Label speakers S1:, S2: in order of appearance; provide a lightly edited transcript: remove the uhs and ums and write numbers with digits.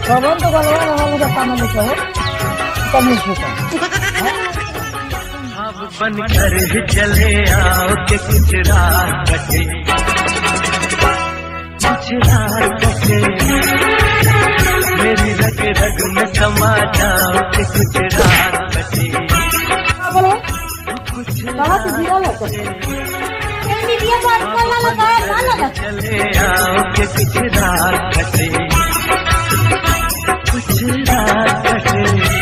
S1: भगवान तो भगवान हमारे का काम नहीं कहो कमी होता
S2: अब बनकर ही चले आओ कि कुछ रात कटे, कुछ रात कटे, मेरी रग रग में समा जाओ कि कुछ रात कटे।
S1: बोलो कहाँ से जीरा लगता है दीदिया बात करना लगा ना लगा
S2: चले आओ कि कुछ रात कटे, कुछ रात कटे।